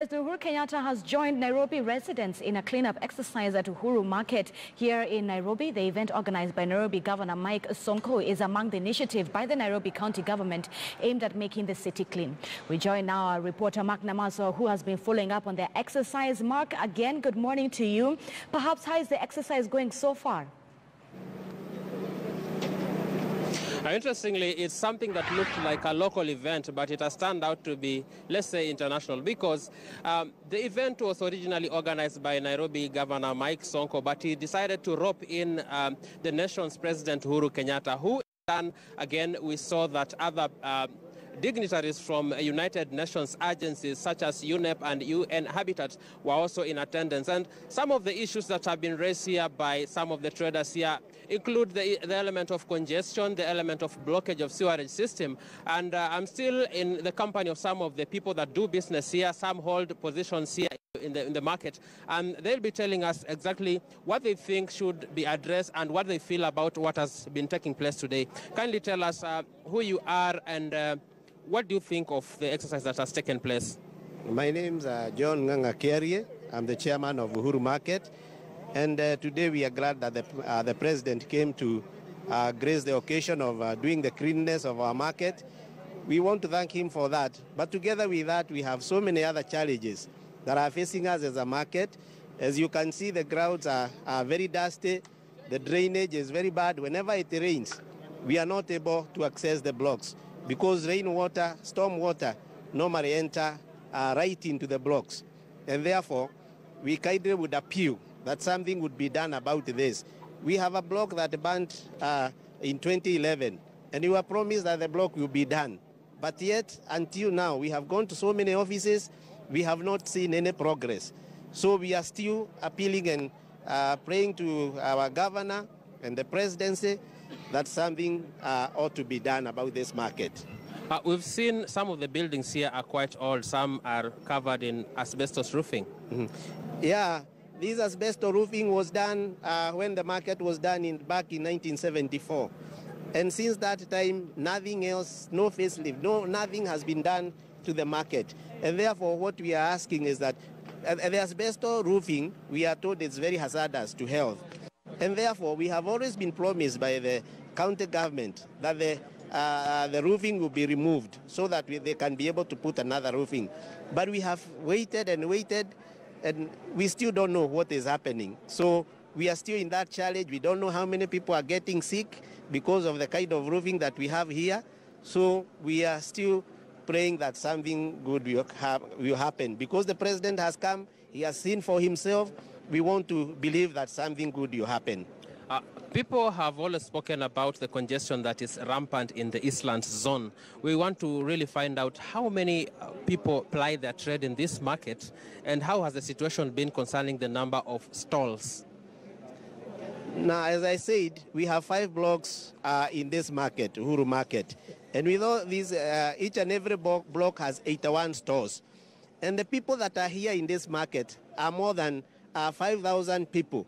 President Uhuru Kenyatta has joined Nairobi residents in a cleanup exercise at Uhuru Market here in Nairobi. The event organized by Nairobi Governor Mike Sonko is among the initiatives by the Nairobi County government aimed at making the city clean. We join now our reporter Mark Namaso, who has been following up on the exercise. Mark, again, good morning to you. Perhaps how is the exercise going so far? Interestingly, it's something that looked like a local event, but it has turned out to be, let's say, international, because the event was originally organized by Nairobi Governor Mike Sonko, but he decided to rope in the nation's President Uhuru Kenyatta, who then again we saw that other dignitaries from United Nations agencies such as UNEP and UN Habitat were also in attendance. And some of the issues that have been raised here by some of the traders here include the element of congestion, the element of blockage of sewerage system. And I'm still in the company of some of the people that do business here. Some hold positions here in the market, and they'll be telling us exactly what they think should be addressed and what they feel about what has been taking place today. Kindly tell us who you are and what do you think of the exercise that has taken place? My name's John Nganga. I'm the chairman of Uhuru Market. And today we are glad that the president came to grace the occasion of doing the cleanness of our market. We want to thank him for that. But together with that, we have so many other challenges that are facing us as a market. As you can see, the grounds are very dusty. The drainage is very bad. Whenever it rains, we are not able to access the blocks, because rainwater, storm water normally enter right into the blocks. And therefore, we kindly would appeal that something would be done about this. We have a block that burnt in 2011, and we were promised that the block will be done. But yet, until now, we have gone to so many offices, we have not seen any progress. So we are still appealing and praying to our governor and the presidency that something ought to be done about this market. We've seen some of the buildings here are quite old. Some are covered in asbestos roofing. Mm-hmm. Yeah, this asbestos roofing was done when the market was done back in 1974. And since that time, nothing else, no facelift, nothing has been done to the market. And therefore, what we are asking is that the asbestos roofing, we are told it's very hazardous to health. And therefore, we have always been promised by the county government that the roofing will be removed so that they can be able to put another roofing. But we have waited and waited, and we still don't know what is happening. So we are still in that challenge. We don't know how many people are getting sick because of the kind of roofing that we have here. So we are still praying that something good will happen. Because the president has come, he has seen for himself. We want to believe that something good will happen. People have always spoken about the congestion that is rampant in the Eastlands zone. We want to really find out how many people ply their trade in this market, and how has the situation been concerning the number of stalls? Now, as I said, we have 5 blocks in this market, Uhuru Market. And with all these, each and every block has 81 stores. And the people that are here in this market are more than 5,000 people.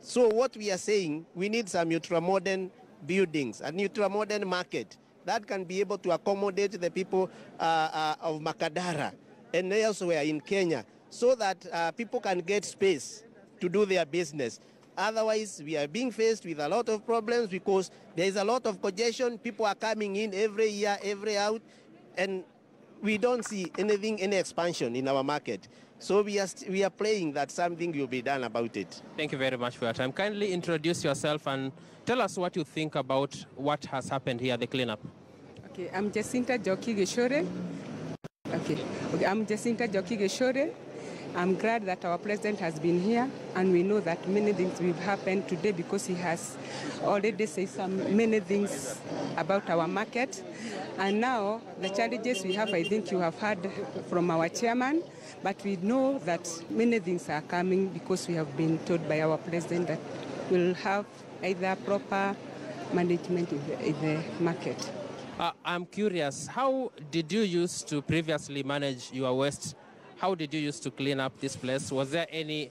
So what we are saying, we need some ultra-modern buildings, a ultra-modern market that can be able to accommodate the people of Makadara and elsewhere in Kenya, so that people can get space to do their business. Otherwise, we are being faced with a lot of problems because there is a lot of congestion. People are coming in every year, every out, and we don't see any expansion in our market. So we are praying that something will be done about it. Thank you very much for your time. Kindly introduce yourself and tell us what you think about what has happened here, the cleanup. Okay, I'm Jacinta Joki Geshore. I'm Jacinta Joki Geshore. I'm glad that our president has been here, and we know that many things will happen today because he has already said many things about our market. And now the challenges we have, I think you have heard from our chairman, but we know that many things are coming because we have been told by our president that we'll have either proper management in the market. I'm curious, how did you used to previously manage your waste? How did you used to clean up this place? Was there any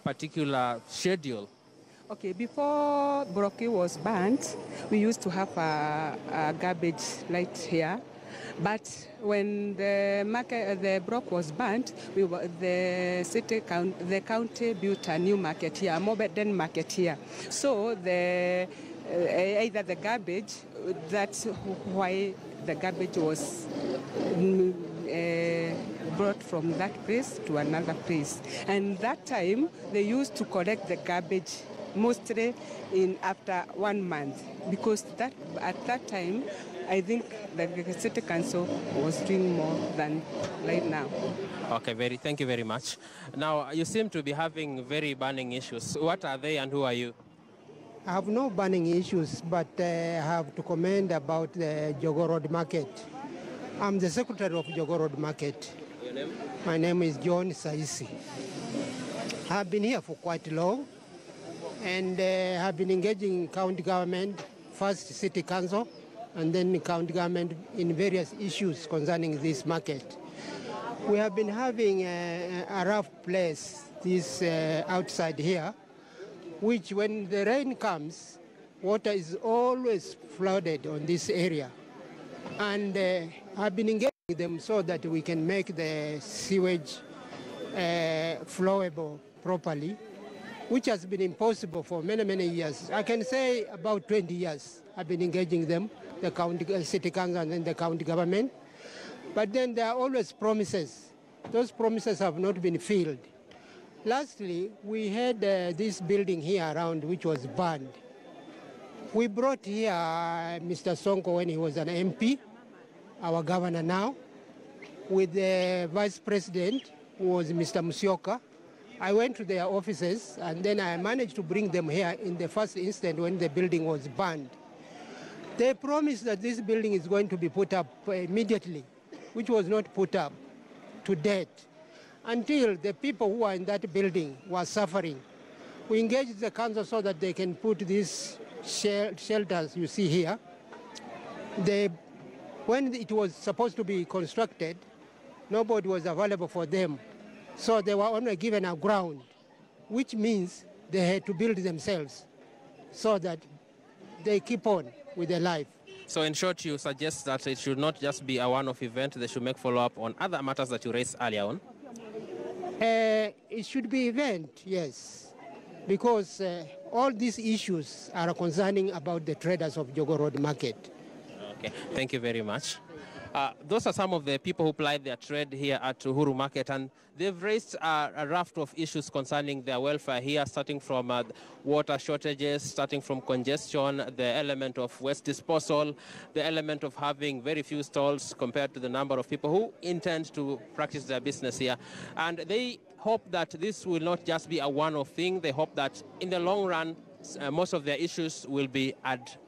particular schedule? Okay, before Brocky was burnt, we used to have a garbage light here, But when the block was burnt, the county built a new market here, a modern market here. So either the garbage, that's why the garbage was brought from that place to another place. And that time, they used to collect the garbage mostly after 1 month, because at that time, I think the city council was doing more than right now. Okay, thank you very much. Now, you seem to be having very burning issues. What are they and who are you? I have no burning issues, but I have to comment about the Jogoo Road Market. I'm the secretary of Jogoo Road Market. Your name? My name is John Saisi. I've been here for quite long, and have been engaging county government, first city council, and then county government in various issues concerning this market. We have been having a rough place, this outside here, which when the rain comes, water is always flooded on this area. And I've been engaging them so that we can make the sewage flowable properly, which has been impossible for many, many years. I can say about 20 years I've been engaging them, the county, city council and then the county government. But then there are always promises. Those promises have not been filled. Lastly, we had this building here around which was burned. We brought here Mr. Sonko when he was an MP, our governor now, with the vice president, who was Mr. Musyoka. I went to their offices, and then I managed to bring them here in the first instant when the building was burned. They promised that this building is going to be put up immediately, which was not put up to date, until the people who are in that building were suffering. We engaged the council so that they can put these shelters you see here. When it was supposed to be constructed, nobody was available for them. So they were only given a ground, which means they had to build themselves so that they keep on with their life. So in short, you suggest that it should not just be a one-off event, they should make follow-up on other matters that you raised earlier on? It should be event, yes, because all these issues are concerning about the traders of Jogoo Road Market. Okay, thank you very much. Those are some of the people who plied their trade here at Uhuru Market, and they've raised a raft of issues concerning their welfare here, starting from water shortages, starting from congestion, the element of waste disposal, the element of having very few stalls compared to the number of people who intend to practice their business here. And they hope that this will not just be a one-off thing. They hope that in the long run, most of their issues will be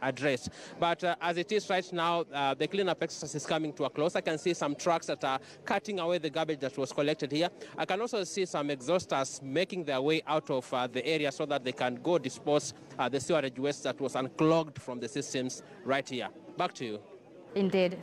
addressed. But as it is right now, the cleanup exercise is coming to a close. I can see some trucks that are cutting away the garbage that was collected here. I can also see some exhausters making their way out of the area so that they can go dispose the sewerage waste that was unclogged from the systems right here. Back to you. Indeed.